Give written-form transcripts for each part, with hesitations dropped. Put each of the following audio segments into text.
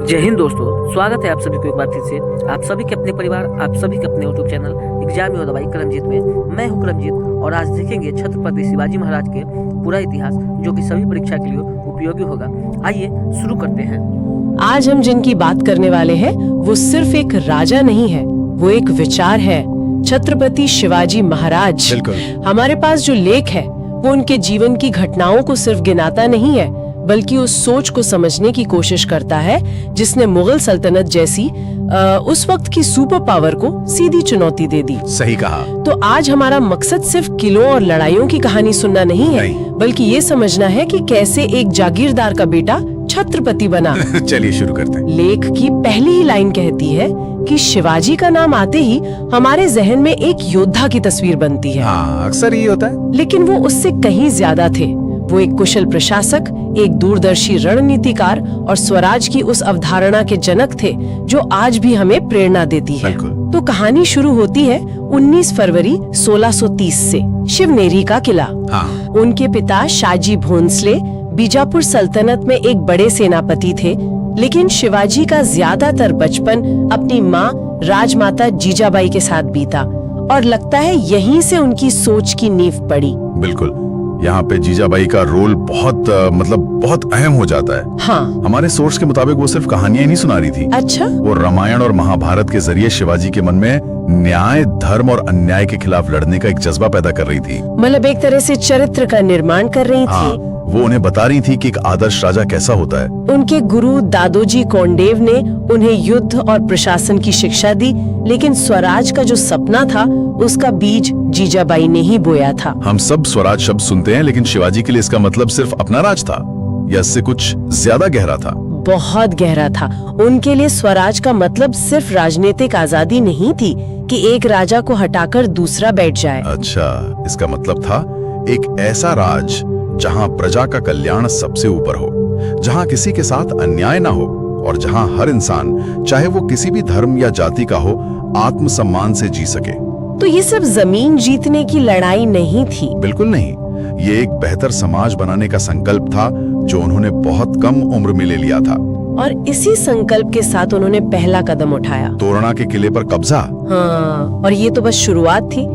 जय हिंद दोस्तों, स्वागत है आप सभी को एक बार फिर से। आप सभी के अपने परिवार, आप सभी के अपने यूट्यूब चैनल एग्जाम और दवाई करमजीत में मैं हूं करमजीत। और आज देखेंगे छत्रपति शिवाजी महाराज के पूरा इतिहास, जो कि सभी परीक्षा के लिए उपयोगी होगा। आइए शुरू करते हैं। आज हम जिनकी बात करने वाले हैं वो सिर्फ एक राजा नहीं है, वो एक विचार है। छत्रपति शिवाजी महाराज। हमारे पास जो लेख है वो उनके जीवन की घटनाओं को सिर्फ गिनाता नहीं है, बल्कि उस सोच को समझने की कोशिश करता है जिसने मुगल सल्तनत जैसी उस वक्त की सुपर पावर को सीधी चुनौती दे दी। सही कहा। तो आज हमारा मकसद सिर्फ किलों और लड़ाइयों की कहानी सुनना नहीं है, बल्कि ये समझना है कि कैसे एक जागीरदार का बेटा छत्रपति बना। चलिए शुरू करते हैं। लेख की पहली ही लाइन कहती है कि शिवाजी का नाम आते ही हमारे जहन में एक योद्धा की तस्वीर बनती है। हाँ, अक्सर ये होता है। लेकिन वो उससे कहीं ज्यादा थे। वो एक कुशल प्रशासक, एक दूरदर्शी रणनीतिकार और स्वराज की उस अवधारणा के जनक थे जो आज भी हमें प्रेरणा देती है। तो कहानी शुरू होती है 19 फरवरी 1630 से शिवनेरी का किला। हाँ। उनके पिता शाहजी भोंसले बीजापुर सल्तनत में एक बड़े सेनापति थे, लेकिन शिवाजी का ज्यादातर बचपन अपनी माँ राजमाता जीजाबाई के साथ बीता और लगता है यहीं से उनकी सोच की नींव पड़ी। बिल्कुल, यहाँ पे जीजाबाई का रोल बहुत अहम हो जाता है। हाँ। हमारे सोर्स के मुताबिक वो सिर्फ कहानियां ही नहीं सुना रही थी। अच्छा। वो रामायण और महाभारत के जरिए शिवाजी के मन में न्याय, धर्म और अन्याय के खिलाफ लड़ने का एक जज्बा पैदा कर रही थी। मतलब एक तरह से चरित्र का निर्माण कर रही थी। वो उन्हें बता रही थी कि एक आदर्श राजा कैसा होता है। उनके गुरु दादोजी कोंडदेव ने उन्हें युद्ध और प्रशासन की शिक्षा दी, लेकिन स्वराज का जो सपना था उसका बीज जीजाबाई ने ही बोया था। हम सब स्वराज शब्द सुनते हैं, लेकिन शिवाजी के लिए इसका मतलब सिर्फ अपना राज था या इससे कुछ ज्यादा गहरा था? बहुत गहरा था। उनके लिए स्वराज का मतलब सिर्फ राजनीतिक आजादी नहीं थी कि एक राजा को हटाकर दूसरा बैठ जाए। अच्छा, इसका मतलब था एक ऐसा राज जहां प्रजा का कल्याण सबसे ऊपर हो, जहां किसी के साथ अन्याय ना हो और जहां हर इंसान, चाहे वो किसी भी धर्म या जाति का हो, आत्मसम्मान से जी सके। तो ये सब जमीन जीतने की लड़ाई नहीं थी। बिल्कुल नहीं, ये एक बेहतर समाज बनाने का संकल्प था जो उन्होंने बहुत कम उम्र में ले लिया था। और इसी संकल्प के साथ उन्होंने पहला कदम उठाया, तोरणा के किले पर कब्जा। हाँ, और ये तो बस शुरुआत थी।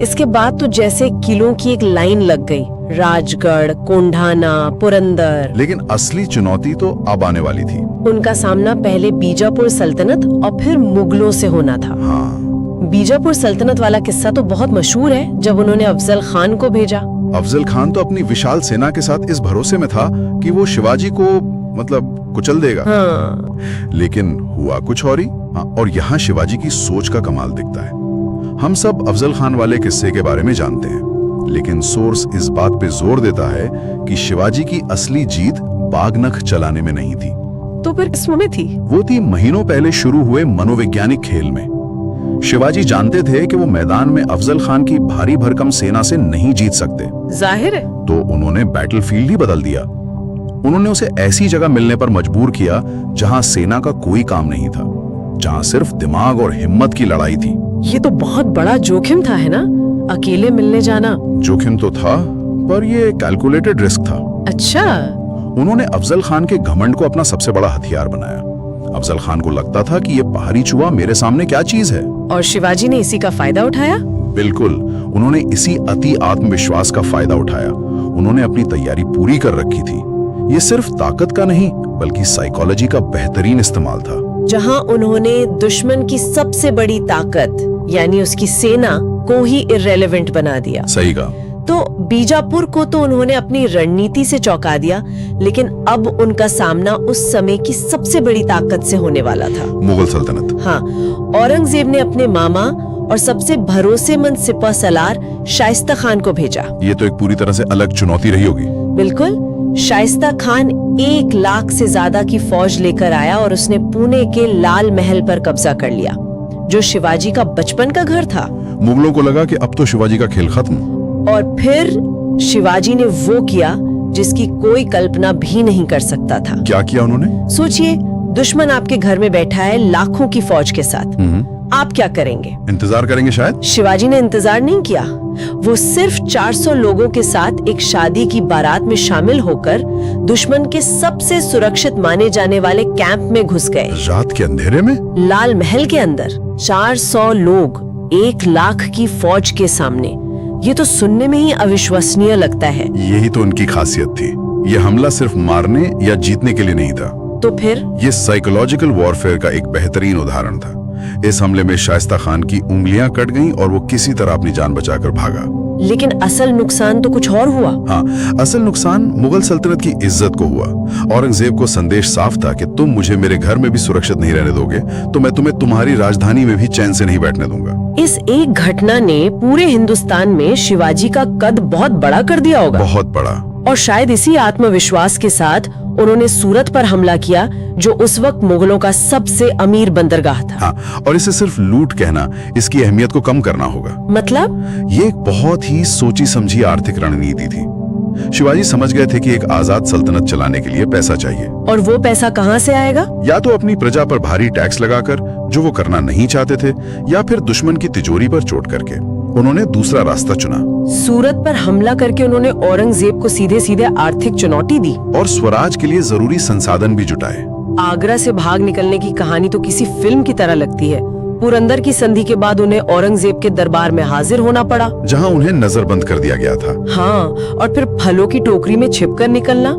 इसके बाद तो जैसे किलों की एक लाइन लग गई, राजगढ़, कोंढाना, पुरंदर। लेकिन असली चुनौती तो अब आने वाली थी। उनका सामना पहले बीजापुर सल्तनत और फिर मुगलों से होना था। हाँ। बीजापुर सल्तनत वाला किस्सा तो बहुत मशहूर है, जब उन्होंने अफजल खान को भेजा। अफजल खान तो अपनी विशाल सेना के साथ इस भरोसे में था कि वो शिवाजी को कुचल देगा। हाँ। लेकिन हुआ कुछ और ही। और यहाँ शिवाजी की सोच का कमाल दिखता है। हम सब अफजल खान वाले किस्से के बारे में जानते हैं, लेकिन सोर्स इस बात पे जोर देता है कि शिवाजी की असली जीत बागनख चलाने में नहीं थी। तो फिर किसमें थी? वो थी महीनों पहले शुरू हुए मनोवैज्ञानिक खेल में। शिवाजी जानते थे कि वो मैदान में अफजल खान की भारी भरकम सेना से नहीं जीत सकते। जाहिर है। तो उन्होंने बैटलफील्ड ही बदल दिया। उन्होंने उसे ऐसी जगह मिलने पर मजबूर किया जहां सेना का कोई काम नहीं था, जहां सिर्फ दिमाग और हिम्मत की लड़ाई थी। ये तो बहुत बड़ा जोखिम था, है ना? अकेले मिलने जाना। जोखिम तो था, पर ये कैलकुलेटेड रिस्क था। अच्छा। उन्होंने अफजल खान के घमंड को अपना सबसे बड़ा हथियार बनाया। अफजल खान को लगता था कि ये पहाड़ी चूहा मेरे सामने क्या चीज है। और शिवाजी ने इसी का फायदा उठाया। बिल्कुल, उन्होंने इसी अति आत्मविश्वास का फायदा उठाया। उन्होंने अपनी तैयारी पूरी कर रखी थी। ये सिर्फ ताकत का नहीं, बल्कि साइकोलॉजी का बेहतरीन इस्तेमाल था। जहां उन्होंने दुश्मन की सबसे बड़ी ताकत यानी उसकी सेना को ही इररिलेवेंट बना दिया। सही कहा। तो बीजापुर को तो उन्होंने अपनी रणनीति से चौंका दिया, लेकिन अब उनका सामना उस समय की सबसे बड़ी ताकत से होने वाला था, मुगल सल्तनत। हाँ, औरंगजेब ने अपने मामा और सबसे भरोसेमंद सिपह सलार शाइस्ता खान को भेजा। ये तो एक पूरी तरह से अलग चुनौती रही होगी। बिल्कुल। शाइस्ता खान 1 लाख से ज्यादा की फौज लेकर आया और उसने पुणे के लाल महल पर कब्जा कर लिया, जो शिवाजी का बचपन का घर था। मुगलों को लगा कि अब तो शिवाजी का खेल खत्म। और फिर शिवाजी ने वो किया जिसकी कोई कल्पना भी नहीं कर सकता था। क्या किया उन्होंने? सोचिए, दुश्मन आपके घर में बैठा है लाखों की फौज के साथ। आप क्या करेंगे? इंतजार करेंगे शायद। शिवाजी ने इंतजार नहीं किया। वो सिर्फ 400 लोगों के साथ एक शादी की बारात में शामिल होकर दुश्मन के सबसे सुरक्षित माने जाने वाले कैंप में घुस गए। रात के अंधेरे में? लाल महल के अंदर 400 लोग 1 लाख की फौज के सामने। ये तो सुनने में ही अविश्वसनीय लगता है। यही तो उनकी खासियत थी। ये हमला सिर्फ मारने या जीतने के लिए नहीं था। तो फिर? ये साइकोलॉजिकल वॉरफेयर का एक बेहतरीन उदाहरण था। इस हमले में शाइस्ता खान की उंगलियां कट गईं और वो किसी तरह अपनी जान बचाकर भागा। लेकिन असल नुकसान तो कुछ और हुआ। हाँ, असल नुकसान मुगल सल्तनत की इज्जत को हुआ। औरंगजेब को संदेश साफ था कि तुम मुझे मेरे घर में भी सुरक्षित नहीं रहने दोगे तो मैं तुम्हें तुम्हारी राजधानी में भी चैन से नहीं बैठने दूंगा। इस एक घटना ने पूरे हिंदुस्तान में शिवाजी का कद बहुत बड़ा कर दिया होगा। बहुत बड़ा। और शायद इसी आत्मविश्वास के साथ उन्होंने सूरत पर हमला किया, जो उस वक्त मुगलों का सबसे अमीर बंदरगाह था। हाँ, और इसे सिर्फ लूट कहना इसकी अहमियत को कम करना होगा। मतलब? ये एक बहुत ही सोची समझी आर्थिक रणनीति थी। शिवाजी समझ गए थे कि एक आजाद सल्तनत चलाने के लिए पैसा चाहिए। और वो पैसा कहाँ से आएगा? या तो अपनी प्रजा पर भारी टैक्स लगाकर, जो वो करना नहीं चाहते थे, या फिर दुश्मन की तिजोरी पर चोट करके। उन्होंने दूसरा रास्ता चुना। सूरत पर हमला करके उन्होंने औरंगजेब को सीधे सीधे आर्थिक चुनौती दी और स्वराज के लिए जरूरी संसाधन भी जुटाए। आगरा से भाग निकलने की कहानी तो किसी फिल्म की तरह लगती है। पुरंदर की संधि के बाद उन्हें औरंगजेब के दरबार में हाजिर होना पड़ा, जहां उन्हें नजरबंद कर दिया गया था। हाँ, और फिर फलों की टोकरी में छिपकर निकलना।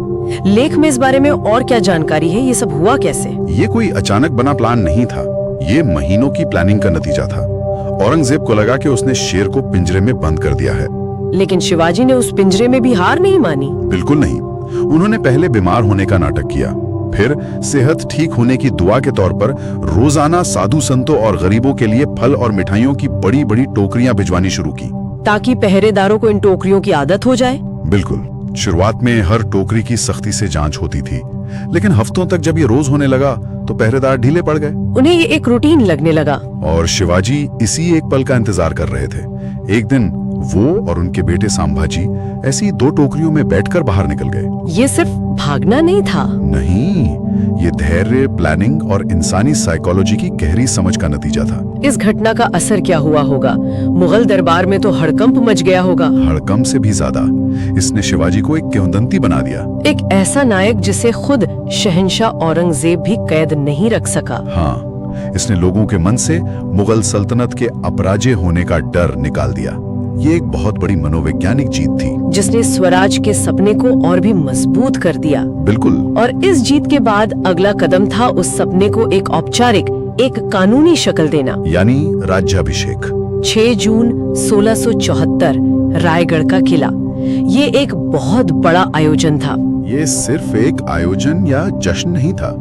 लेख में इस बारे में और क्या जानकारी है? ये सब हुआ कैसे? ये कोई अचानक बना प्लान नहीं था। ये महीनों की प्लानिंग का नतीजा था। औरंगजेब को लगा कि उसने शेर को पिंजरे में बंद कर दिया है। लेकिन शिवाजी ने उस पिंजरे में भी हार नहीं मानी। बिल्कुल नहीं। उन्होंने पहले बीमार होने का नाटक किया, फिर सेहत ठीक होने की दुआ के तौर पर रोजाना साधु संतों और गरीबों के लिए फल और मिठाइयों की बड़ी बड़ी टोकरियां भिजवानी शुरू की, ताकि पहरेदारों को इन टोकरियों की आदत हो जाए। बिल्कुल। शुरुआत में हर टोकरी की सख्ती से जांच होती थी, लेकिन हफ्तों तक जब ये रोज होने लगा तो पहरेदार ढीले पड़ गए। उन्हें ये एक रूटीन लगने लगा। और शिवाजी इसी एक पल का इंतजार कर रहे थे। एक दिन वो और उनके बेटे संभाजी ऐसी 2 टोकरियों में बैठकर बाहर निकल गए। ये सिर्फ भागना नहीं था। नहीं, ये धैर्य, प्लानिंग और इंसानी साइकोलॉजी की गहरी समझ का नतीजा था। इस घटना का असर क्या हुआ होगा? मुगल दरबार में तो हड़कंप मच गया होगा। हड़कंप से भी ज्यादा, इसने शिवाजी को एक किंवदंती बना दिया। एक ऐसा नायक जिसे खुद शहंशाह औरंगजेब भी कैद नहीं रख सका। हाँ, इसने लोगों के मन से मुगल सल्तनत के अपराजय होने का डर निकाल दिया। ये एक बहुत बड़ी मनोवैज्ञानिक जीत थी, जिसने स्वराज के सपने को और भी मजबूत कर दिया। बिल्कुल। और इस जीत के बाद अगला कदम था उस सपने को एक औपचारिक, एक कानूनी शक्ल देना, यानी राज्याभिषेक। 6 जून 1674, रायगढ़ का किला। ये एक बहुत बड़ा आयोजन था। ये सिर्फ एक आयोजन या जश्न नहीं था,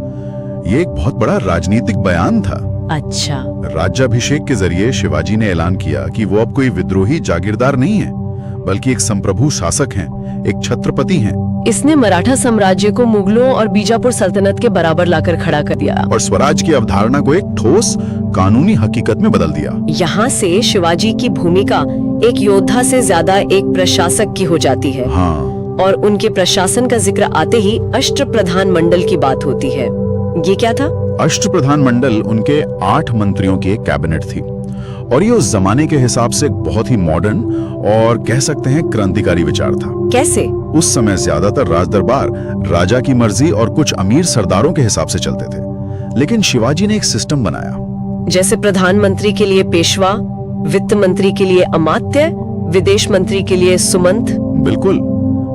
ये एक बहुत बड़ा राजनीतिक बयान था। अच्छा। राज्याभिषेक के जरिए शिवाजी ने ऐलान किया कि वो अब कोई विद्रोही जागीरदार नहीं है, बल्कि एक संप्रभु शासक हैं, एक छत्रपति हैं। इसने मराठा साम्राज्य को मुगलों और बीजापुर सल्तनत के बराबर लाकर खड़ा कर दिया और स्वराज की अवधारणा को एक ठोस कानूनी हकीकत में बदल दिया। यहाँ से शिवाजी की भूमिका एक योद्धा से ज्यादा एक प्रशासक की हो जाती है। हाँ। और उनके प्रशासन का जिक्र आते ही अष्टप्रधान मंडल की बात होती है। ये क्या था? अष्टप्रधान मंडल उनके 8 मंत्रियों की एक कैबिनेट थी, और ये उस जमाने के हिसाब से बहुत ही मॉडर्न और कह सकते हैं क्रांतिकारी विचार था। कैसे? उस समय ज्यादातर राजदरबार राजा की मर्जी और कुछ अमीर सरदारों के हिसाब से चलते थे, लेकिन शिवाजी ने एक सिस्टम बनाया। जैसे प्रधानमंत्री के लिए पेशवा, वित्त मंत्री के लिए अमात्य, विदेश मंत्री के लिए सुमंत। बिल्कुल,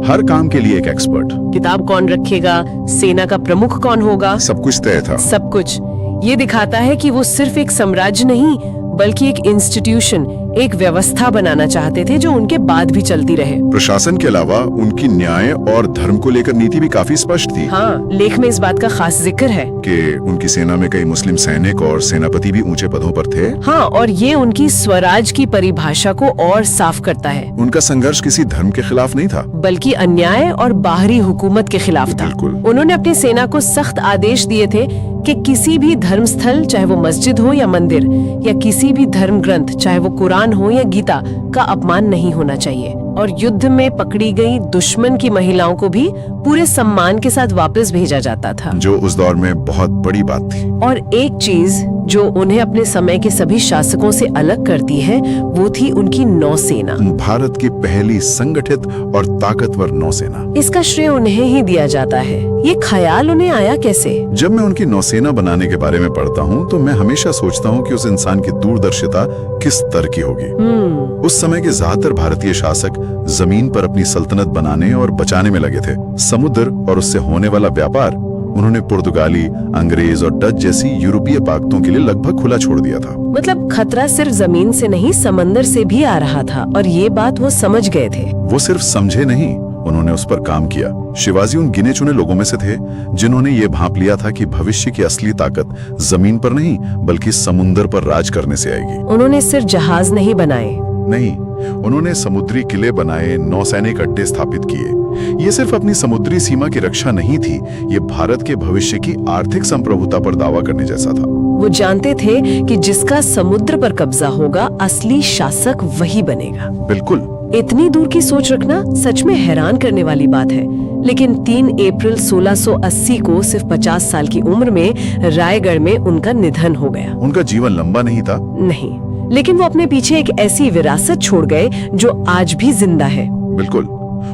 हर काम के लिए एक एक्सपर्ट। किताब कौन रखेगा, सेना का प्रमुख कौन होगा, सब कुछ तय था। सब कुछ। ये दिखाता है कि वो सिर्फ एक साम्राज्य नहीं, बल्कि एक इंस्टीट्यूशन, एक व्यवस्था बनाना चाहते थे जो उनके बाद भी चलती रहे। प्रशासन के अलावा उनकी न्याय और धर्म को लेकर नीति भी काफी स्पष्ट थी। हाँ, लेख में इस बात का खास जिक्र है कि उनकी सेना में कई मुस्लिम सैनिक और सेनापति भी ऊंचे पदों पर थे। हाँ, और ये उनकी स्वराज की परिभाषा को और साफ करता है। उनका संघर्ष किसी धर्म के खिलाफ नहीं था, बल्कि अन्याय और बाहरी हुकूमत के खिलाफ था। बिल्कुल। उन्होंने अपनी सेना को सख्त आदेश दिए थे कि किसी भी धर्म स्थल, चाहे वो मस्जिद हो या मंदिर, या किसी भी धर्म ग्रंथ, चाहे वो कुरान हो या गीता, का अपमान नहीं होना चाहिए। और युद्ध में पकड़ी गई दुश्मन की महिलाओं को भी पूरे सम्मान के साथ वापस भेजा जाता था। जो उस दौर में बहुत बड़ी बात थी। और एक चीज जो उन्हें अपने समय के सभी शासकों से अलग करती है वो थी उनकी नौसेना। भारत की पहली संगठित और ताकतवर नौसेना। इसका श्रेय उन्हें ही दिया जाता है। ये ख्याल उन्हें आया कैसे? जब मैं उनकी नौसेना बनाने के बारे में पढ़ता हूँ तो मैं हमेशा सोचता हूँ कि उस इंसान की दूरदर्शिता किस स्तर की होगी। उस समय के ज्यादातर भारतीय शासक जमीन पर अपनी सल्तनत बनाने और बचाने में लगे थे। समुद्र और उससे होने वाला व्यापार उन्होंने पुर्तगाली, अंग्रेज और डच जैसी यूरोपीय ताकतों के लिए लगभग खुला छोड़ दिया था। मतलब खतरा सिर्फ जमीन से नहीं समंदर से भी आ रहा था और ये बात वो समझ गए थे। वो सिर्फ समझे नहीं, उन्होंने उस पर काम किया। शिवाजी उन गिने चुने लोगों में से थे जिन्होंने ये भांप लिया था कि भविष्य की असली ताकत जमीन पर नहीं बल्कि समुद्र पर राज करने से आएगी। उन्होंने सिर्फ जहाज नहीं बनाए, नहीं, उन्होंने समुद्री किले बनाए, नौसैनिक अड्डे स्थापित किए। ये सिर्फ अपनी समुद्री सीमा की रक्षा नहीं थी, ये भारत के भविष्य की आर्थिक संप्रभुता पर दावा करने जैसा था। वो जानते थे कि जिसका समुद्र पर कब्जा होगा असली शासक वही बनेगा। बिल्कुल। इतनी दूर की सोच रखना सच में हैरान करने वाली बात है। लेकिन 3 अप्रैल 1680 को सिर्फ 50 साल की उम्र में रायगढ़ में उनका निधन हो गया। उनका जीवन लंबा नहीं था। नहीं, लेकिन वो अपने पीछे एक ऐसी विरासत छोड़ गए जो आज भी जिंदा है। बिल्कुल।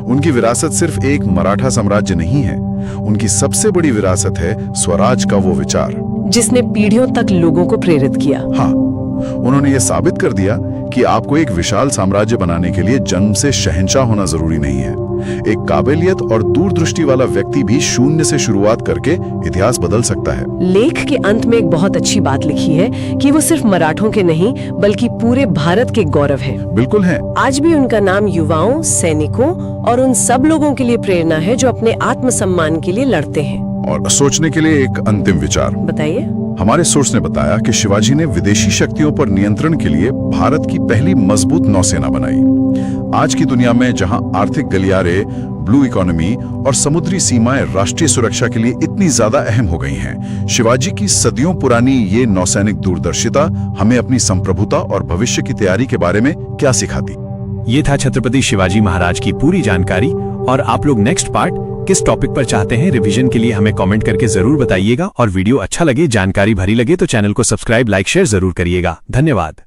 उनकी विरासत सिर्फ एक मराठा साम्राज्य नहीं है, उनकी सबसे बड़ी विरासत है स्वराज का वो विचार जिसने पीढ़ियों तक लोगों को प्रेरित किया। हाँ, उन्होंने ये साबित कर दिया कि आपको एक विशाल साम्राज्य बनाने के लिए जन्म से शहंशाह होना जरूरी नहीं है। एक काबिलियत और दूरदृष्टि वाला व्यक्ति भी शून्य से शुरुआत करके इतिहास बदल सकता है। लेख के अंत में एक बहुत अच्छी बात लिखी है कि वो सिर्फ मराठों के नहीं बल्कि पूरे भारत के गौरव हैं। बिल्कुल है। आज भी उनका नाम युवाओं, सैनिकों और उन सब लोगों के लिए प्रेरणा है जो अपने आत्मसम्मान के लिए लड़ते हैं। और सोचने के लिए एक अंतिम विचार बताइए। हमारे सोर्स ने बताया कि शिवाजी ने विदेशी शक्तियों पर नियंत्रण के लिए भारत की पहली मजबूत नौसेना बनाई। आज की दुनिया में जहां आर्थिक गलियारे, ब्लू इकोनॉमी और समुद्री सीमाएं राष्ट्रीय सुरक्षा के लिए इतनी ज्यादा अहम हो गई हैं, शिवाजी की सदियों पुरानी ये नौसैनिक दूरदर्शिता हमें अपनी संप्रभुता और भविष्य की तैयारी के बारे में क्या सिखाती। ये था छत्रपति शिवाजी महाराज की पूरी जानकारी। और आप लोग नेक्स्ट पार्ट किस टॉपिक पर चाहते हैं रिवीजन के लिए हमें कमेंट करके जरूर बताइएगा। और वीडियो अच्छा लगे, जानकारी भरी लगे तो चैनल को सब्सक्राइब, लाइक, शेयर जरूर करिएगा। धन्यवाद।